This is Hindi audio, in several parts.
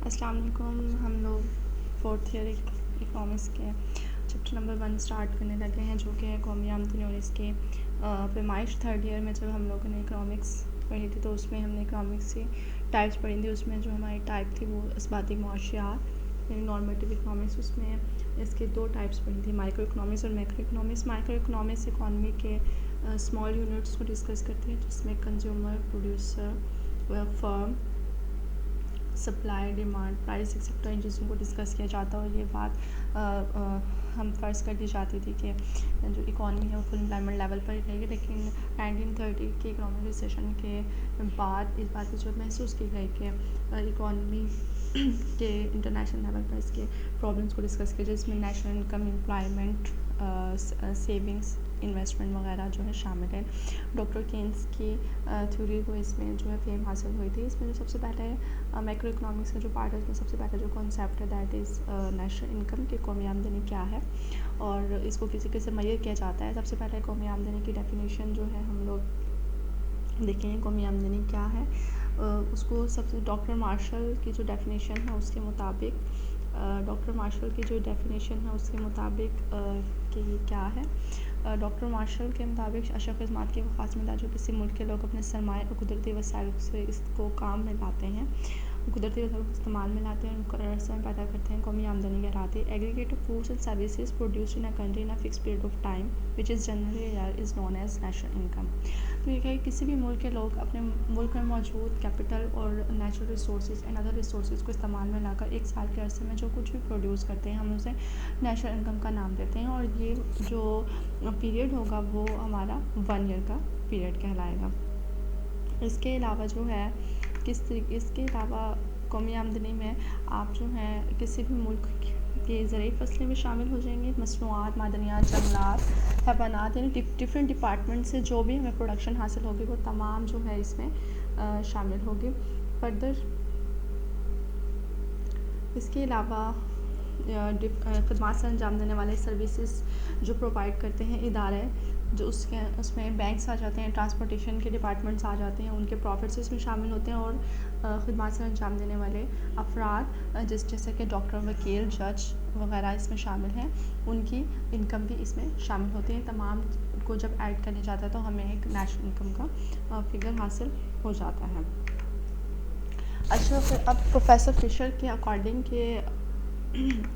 अस्सलाम वालेकुम। हम लोग फोर्थ ईयर इकोनॉमिक्स के चैप्टर नंबर 1 स्टार्ट करने लगे हैं, जो कि है कौमी आमदनी। और इसके पैमाइश थर्ड ईयर में जब हम लोगों ने इकोनॉमिक्स पढ़ी थी तो उसमें हमने इकोनॉमिक्स की टाइप्स पढ़ी थी। उसमें जो हमारी टाइप थी वो इस्बाती मुआशियात यानी नॉर्मेटिव इकोनॉमिक्स। उसमें इसके दो टाइप्स पढ़ी थी, माइक्रो इकोनॉमिक्स और macroeconomics. Microeconomics economy के स्मॉल यूनिट्स को डिस्कस करती है, जिसमें consumer, producer, firm, supply, demand, price etcetera इन चीज़ों को डिस्कस किया जाता है। और ये बात हम फ़र्ज़ कर दी जाती थी कि जो इकॉनमी है वो फुल एम्प्लॉयमेंट लेवल पर ही रहेगी। लेकिन 1930 के इकोनॉमिक रिसेशन के बाद इस बात की ज़रूरत महसूस की गई कि इकॉनमी के इंटरनेशनल लेवल पर इसके प्रॉब्लम्स को डिस्कस किया, जिसमें national income, employment, savings, investment वगैरह जो है शामिल है। डॉक्टर केन्स की थ्योरी को इसमें जो है फेम हासिल हुई थी। इसमें जो सबसे पहले मैक्रो इकोनॉमिक्स का जो पार्ट है, उसमें सबसे पहला जो कॉन्सेप्ट है दैट इज़ नेशनल इनकम की कौमी आमदनी क्या है और इसको किसी किसी से मैयर किया जाता है। सबसे पहले कौमी आमदनी की डेफिनेशन जो है हम लोग देखेंगे कौमी आमदनी क्या है। उसको सबसे डॉक्टर मार्शल की जो डेफिनेशन है उसके मुताबिक कि ये क्या है। डॉक्टर मार्शल के मुताबिक अशरफ खिदमत की वो खास मिदा जो किसी मुल्क के लोग अपने सरमाए और कुदरती वसाइल से इसको काम में लाते हैं, कुदरती वसाइल को इस्तेमाल में लाते हैं, उनको अरसा में पैदा करते हैं, कौमी आमदनी कहलाती है। Aggregate of goods and services produced in a country in a fix period of time which is generally is known as national income. तो ये है किसी भी मुल्क के लोग अपने मुल्क में मौजूद कैपिटल और natural resources and other resources को इस्तेमाल में लाकर एक साल के अरसे में जो कुछ भी प्रोड्यूस करते हैं हम उसे नेशनल इनकम का नाम देते हैं। और ये जो पीरियड होगा वो हमारा 1 ईयर का पीरियड कहलाएगा। इसके अलावा जो है इसके अलावा कौमी आमदनी में आप जो है किसी भी मुल्क के ज़रूरी फसलें भी शामिल हो जाएंगी, मसनूआत, मादनियात, जंगलात, हैवानात, यानी डिफरेंट डिपार्टमेंट से जो भी हमें प्रोडक्शन हासिल होगी वो तमाम जो है इसमें शामिल होगी। फर्दर इसके अलावा खदमात से अंजाम देने वाले सर्विसेज जो प्रोवाइड करते हैं इदारे, जो उसमें बैंक्स आ जाते हैं, ट्रांसपोर्टेशन के डिपार्टमेंट्स आ जाते हैं, उनके प्रॉफिट्स इसमें शामिल होते हैं। और खदमात से अंजाम देने वाले अफराद जैसे कि डॉक्टर, वकील, जज वगैरह इसमें शामिल हैं, उनकी इनकम भी इसमें शामिल होती है। तमाम को जब ऐड करने जाता है तो हमें एक नेशनल इनकम का फिगर हासिल हो जाता है। अच्छा, फिर अब प्रोफेसर फिशर के अकॉर्डिंग के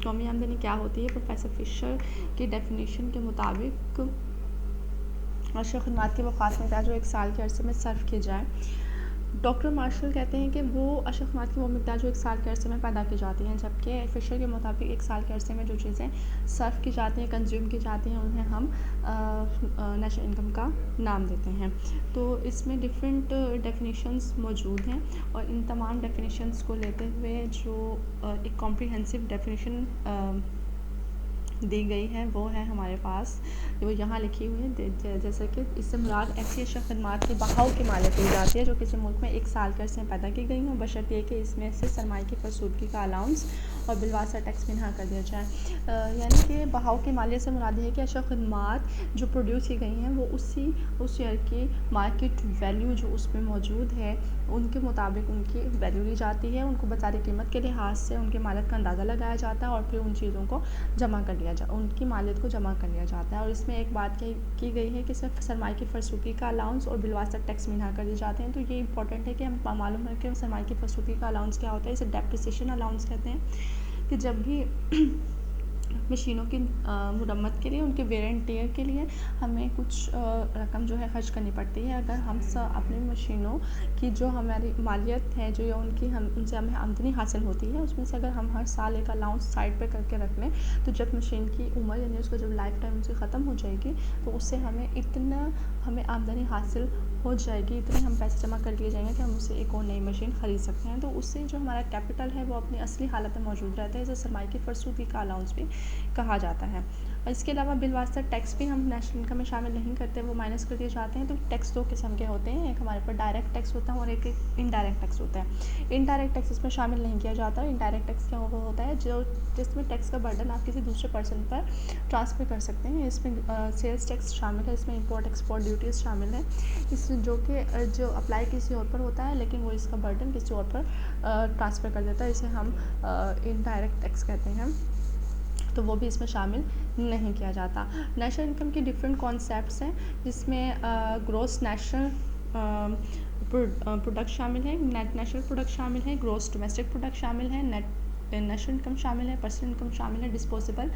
कौमी आमदनी क्या होती है। प्रोफेसर फिशर की डेफिनेशन के मुताबिक अशरफ खिदमत की वो खास मकदार जो एक साल के अरसे में सर्व की जाए। डॉक्टर मार्शल कहते हैं कि वो अशरफ खिदमत की वो मकदार जो एक साल के अरसे में पैदा की जाती हैं, जबकि फिशर के मुताबिक एक साल के अरसे में जो चीज़ें सर्व की जाती हैं, कंज्यूम की जाती हैं, उन्हें हम नेशनल इनकम का नाम देते हैं। तो इसमें डिफरेंट डेफिनेशंस मौजूद हैं और इन तमाम डेफिनेशंस को लेते हुए जो एक कॉम्प्रिहेंसिव डेफिनेशन दी गई है वो है हमारे पास, वो यहाँ लिखी हुई है। जैसे कि इससे मुराद ऐसी अशरफ खिदमत के बहाव की मालियत दी जाती है जो किसी मुल्क में एक साल के अरसे में पैदा की गई हों, बशर्ते ये कि इसमें से सरमाए की फरसूदगी का अलाउंस और बिलवासा टैक्स मिन्हा कर दिया जाए। यानी कि बहाव की मालियत से मुराद है कि अशरफ खिदमत जो प्रोड्यूस की गई हैं वो उस ईयर की मार्केट वैल्यू जो उसमें मौजूद है उनके मुताबिक उनकी वैल्यू ली जाती है, उनको बाज़ारी कीमत के लिहाज से उनके मालियत का अंदाज़ा लगाया जाता है और फिर उन चीज़ों को जमा कर लिया उनकी मालियत को जमा कर लिया जाता है। और इसमें एक बात की गई है कि सिर्फ सरमाए की फरसूदगी का अलाउंस और बिलवासा टैक्स मिन्हा कर दिए जाते हैं। तो ये इंपॉर्टेंट है कि हम मालूम है कि सरमाए की फरसूदगी का अलाउंस क्या होता है। इसे डेप्रिसिएशन अलाउंस कहते हैं कि जब भी मशीनों की मुरम्मत के लिए, उनके वेयर एंड टेयर के लिए हमें कुछ रकम जो है खर्च करनी पड़ती है। अगर हम अपनी मशीनों की जो हमारी मालियत है जो या उनसे हमें आमदनी हासिल होती है उसमें से अगर हम हर साल एक अलाउंस साइड पे करके रख लें तो जब मशीन की उम्र यानी उसको जब लाइफ टाइम उनसे ख़त्म हो जाएगी तो उससे हमें आमदनी हासिल हो जाएगी, इतने हम पैसे जमा कर लिए जाएंगे कि हम उससे एक और नई मशीन ख़रीद सकते हैं। तो उससे जो हमारा कैपिटल है वो अपनी असली हालत में मौजूद रहता है। इसे सरमाए की फरसूदगी का अलाउंस भी कहा जाता है। इसके अलावा बिलवास्ता टैक्स भी हम नेशनल इनकम में शामिल नहीं करते, वो माइनस कर दिए जाते हैं। तो टैक्स दो किस्म के होते हैं, एक हमारे पास डायरेक्ट टैक्स होता है और एक इनडायरेक्ट टैक्स होता है। इनडायरेक्ट टैक्स इसमें शामिल नहीं किया जाता। इनडायरेक्ट टैक्स क्या होता है, जो जिसमें टैक्स का बर्डन आप किसी दूसरे पर्सन पर ट्रांसफ़र कर सकते हैं। इसमें सेल्स टैक्स शामिल है, इसमें इंपोर्ट एक्सपोर्ट ड्यूटीज़ शामिल है, इस जो अप्लाई किसी और पर होता है लेकिन वो इसका बर्डन किसी और पर ट्रांसफ़र कर देता है, इसे हम इनडायरेक्ट टैक्स कहते हैं। तो वो भी इसमें शामिल नहीं किया जाता। नेशनल इनकम के डिफरेंट कॉन्सेप्ट्स हैं, जिसमें ग्रॉस नेशनल प्रोडक्ट शामिल है, नेट नेशनल प्रोडक्ट शामिल है, ग्रॉस डोमेस्टिक प्रोडक्ट शामिल है, नेट नेशनल इनकम शामिल है, पर्सनल इनकम शामिल है, डिस्पोजेबल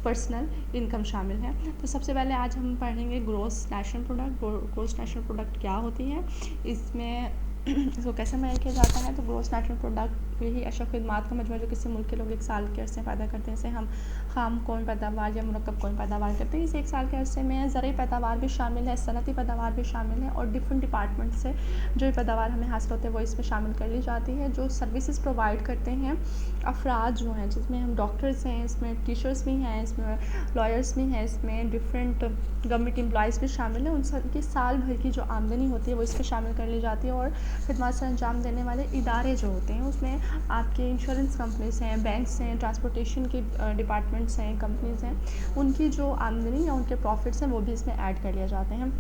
पर्सनल इनकम शामिल है। तो सबसे पहले आज हम पढ़ेंगे gross national product. Gross national product क्या होती है, इसमें इसको कैसे मेजर किया जाता है। तो ग्रॉस नेशनल प्रोडक्ट यही अशरफ खिदमात का मजमूआ जो किसी मुल्क के लोग एक साल के अरसे पैदा करते हैं, इसे हम खाम कौन पैदावार या मुरक्कब कौन पैदावार करते हैं। इसे एक साल के अरसे में ज़रूरी पैदावार भी शामिल है, सनती पैदावार भी शामिल है, और डिफरेंट डिपार्टमेंट से जो पैदावार हमें हासिल होते हैं वो इसमें शामिल कर ली जाती है। जो सर्विसेज प्रोवाइड करते हैं अफराद जो हैं, जिसमें हम डॉक्टर्स हैं, इसमें टीचर्स भी हैं, इसमें लॉयर्स भी हैं, इसमें डिफरेंट गवर्नमेंट एम्प्लॉयज़ भी शामिल हैं, उन सबकी साल भर की जो आमदनी होती है वो इसमें शामिल कर ली जाती है। और खिदमत से अंजाम देने वाले इदारे जो होते हैं उसमें आपके इंश्योरेंस कंपनीज हैं, बैंक्स हैं, ट्रांसपोर्टेशन के डिपार्टमेंट्स हैं, कंपनीज़ हैं, उनकी जो आमदनी या उनके प्रॉफिट्स हैं वो भी इसमें ऐड कर लिए जाते हैं।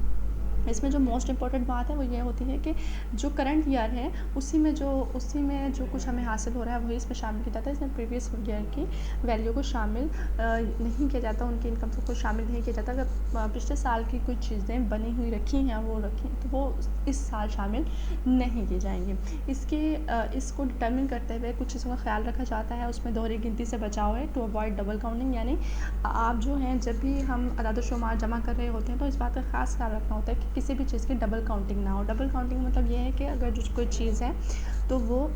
इसमें जो मोस्ट इम्पॉर्टेंट बात है वो ये होती है कि जो करंट ईयर है उसी में जो कुछ हमें हासिल हो रहा है वही इसमें शामिल किया जाता है। इसमें प्रीवियस ईयर की वैल्यू को शामिल नहीं किया जाता, उनकी इनकम को शामिल नहीं किया जाता। अगर पिछले साल की कुछ चीज़ें बनी हुई रखी हैं वो रखी तो वो इस साल शामिल नहीं की जाएंगी। इसको डिटर्मिन करते हुए कुछ चीज़ों का ख्याल रखा जाता है। उसमें दोहरी गिनती से बचाव है, टू अवॉइड डबल काउंटिंग, यानी आप जो हैं जब भी हम अदाद शुमार जमा कर रहे होते हैं तो इस बात का ख़ास ख्याल रखना होता है कि किसी भी चीज़ की डबल काउंटिंग ना हो। डबल काउंटिंग मतलब ये है कि अगर जो कोई चीज़ है तो वो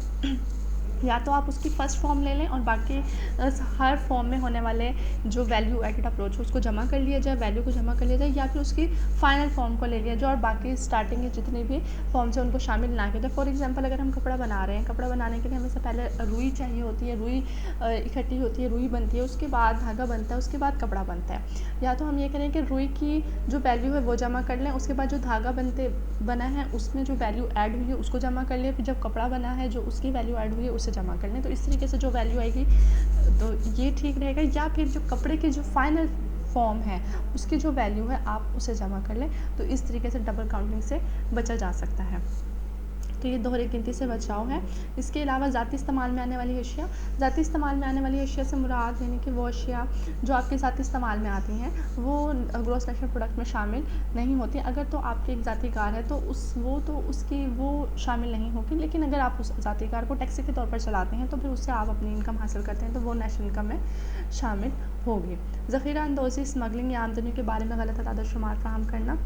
या तो आप उसकी फ़र्स्ट फॉर्म ले लें और बाकी हर फॉर्म में होने वाले जो वैल्यू एडेड अप्रोच उसको जमा कर लिया जाए, वैल्यू को जमा कर लिया जाए, या फिर उसकी फ़ाइनल फॉर्म को ले लिया जाए और बाकी स्टार्टिंग के जितने भी फॉर्म्स हैं उनको शामिल ना किया जाए। फॉर एग्जांपल अगर हम कपड़ा बना रहे हैं, कपड़ा बनाने के लिए हमें से पहले रुई चाहिए होती है, रुई इकट्ठी होती है, रुई बनती है, उसके बाद धागा बनता है, उसके बाद कपड़ा बनता है। या तो हम ये करें कि रुई की जो वैल्यू है वो जमा कर लें, उसके बाद जो धागा बना है उसमें जो वैल्यू ऐड हुई है उसको जमा कर लें, फिर जब कपड़ा बना है जो उसकी वैल्यू ऐड हुई है उसे जमा कर लें। तो इस तरीके से जो वैल्यू आएगी तो ये ठीक रहेगा। या फिर जो कपड़े की जो फाइनल फॉर्म है उसकी जो वैल्यू है आप उसे जमा कर लें। तो इस तरीके से डबल काउंटिंग से बचा जा सकता है। तो ये दोहरी गिनती से बचाव है। इसके अलावा ज़ाती इस्तेमाल में आने वाली अशिया, ज़ाती इस्तेमाल में आने वाली अशिया से मुराद यानी कि वो अशिया जो आपके ज़ाती इस्तेमाल में आती हैं वो ग्रॉस नेशनल प्रोडक्ट में शामिल नहीं होती। अगर तो आपकी एक ज़ाती कार है तो उसकी शामिल नहीं होगी, लेकिन अगर आप उस ज़ाती कार को टैक्सी के तौर पर चलाते हैं तो फिर उससे आप अपनी इनकम हासिल करते हैं तो वो नेशनल इनकम में शामिल होगी। ज़ख़ीरा अंदोज़ी, स्मगलिंग या आमदनी के बारे में गलत अदाद शुमार फ़राहम करना।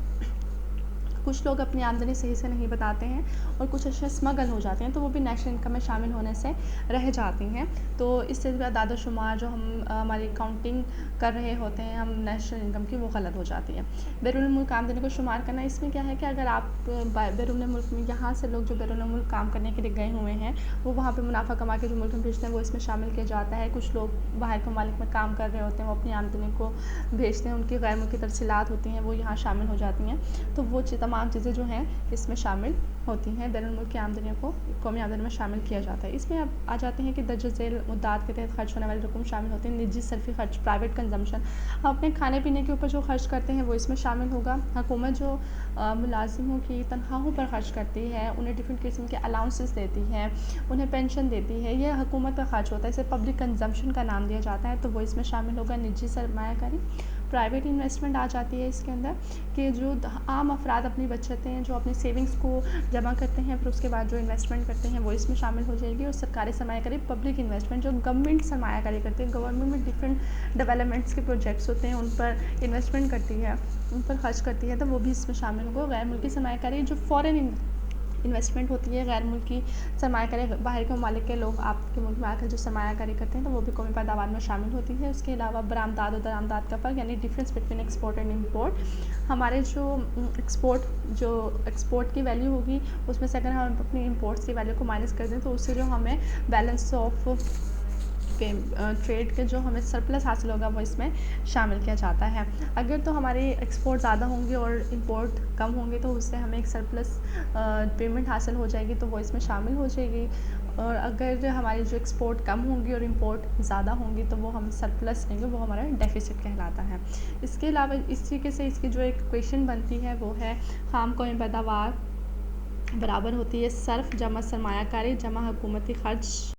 कुछ लोग अपनी आमदनी सही से नहीं बताते हैं और कुछ अशिया स्मगल हो जाते हैं तो वो भी नेशनल इनकम में शामिल होने से रह जाती हैं। तो इससे आदाद शुमार जो हम हमारी काउंटिंग कर रहे होते हैं हम नेशनल इनकम की वो गलत हो जाती है। बैरून मुल्क आमदनी को शुमार करना, इसमें क्या है कि अगर आप बैरून मुल्क में यहाँ से लोग जो बैरून मुल्क काम करने के लिए गए हुए हैं वो वहाँ पर मुनाफा कमा के जो मुल्क में भेजते हैं वो इसमें शामिल किया जाता है। कुछ लोग बाहर के ममालिक में काम कर रहे होते हैं, वो अपनी आमदनी को भेजते हैं, उनकी गैर मुल्की तरसीलात होती हैं वो यहाँ शामिल हो जाती हैं। तो वो तमाम चीज़ें जो हैं इसमें शामिल होती हैं। बैरून मुल्क की आमदनियों को कौमी आमदनी में शामिल किया जाता है। इसमें अब आ जाते हैं कि दर्ज झेल मुद्दात के तहत खर्च होने वाली रकम शामिल होती है। निजी सर्फी खर्च, प्राइवेट कंजम्पशन, अपने खाने पीने के ऊपर जो खर्च करते हैं वो इसमें शामिल होगा। हुकूमत जो मुलाजिमों की तनख्वाहों पर खर्च करती है, उन्हें डिफरेंट किस्म के अलाउंसेस देती है, उन्हें पेंशन देती है, ये हुकूमत का खर्च होता है, इसे पब्लिक कंजम्पशन का नाम दिया जाता है। तो वो इसमें शामिल होगा। निजी सरमायाकारी, प्राइवेट इन्वेस्टमेंट आ जाती है इसके अंदर कि जो आम अफराद अपनी बचतें जो अपनी सेविंग्स को जमा करते हैं फिर उसके बाद जो इन्वेस्टमेंट करते हैं वो इसमें शामिल हो जाएगी। और सरकारी सरमायाकारी, पब्लिक इन्वेस्टमेंट, जो गवर्नमेंट सरमायाकारी करती है, गवर्नमेंट में डिफरेंट डेवलपमेंट्स के प्रोजेक्ट्स होते हैं उन पर इन्वेस्टमेंट करती है, उन पर खर्च करती है, तो वो भी इसमें शामिल होगा। गैर मुल्की सरमायाकारी जो फॉरेन इन्वेस्टमेंट होती है, गैर मुल्की सरमायाकारी, बाहर के ममालिक के लोग आपके मुल्क में आकर जो सरमायाकारी करते हैं तो वो भी कौमी पैदावार में शामिल होती है। उसके अलावा बरामदाद और दरामदाद का फ़र्क यानी difference between export and import. हमारे जो एक्सपोर्ट की वैल्यू होगी उसमें से अगर हम अपनी इम्पोर्ट्स की वैल्यू को माइनस कर दें तो उससे जो हमें बैलेंस ऑफ ट्रेड के जो हमें सरप्लस हासिल होगा वो इसमें शामिल किया जाता है। अगर तो हमारी एक्सपोर्ट ज़्यादा होंगे और इंपोर्ट कम होंगे तो उससे हमें एक सरप्लस पेमेंट हासिल हो जाएगी, तो वो इसमें शामिल हो जाएगी। और अगर हमारी जो एक्सपोर्ट कम होंगी और इंपोर्ट ज़्यादा होंगी तो वो हम सरप्लस लेंगे, वो हमारा डेफिसिट कहलाता है। इसके अलावा इस तरीके से इसकी जो एक इक्वेशन बनती है वो है खाम कोई पैदावार बराबर होती है सर्फ जमा सरमायाकारी जमा हुकूमती खर्च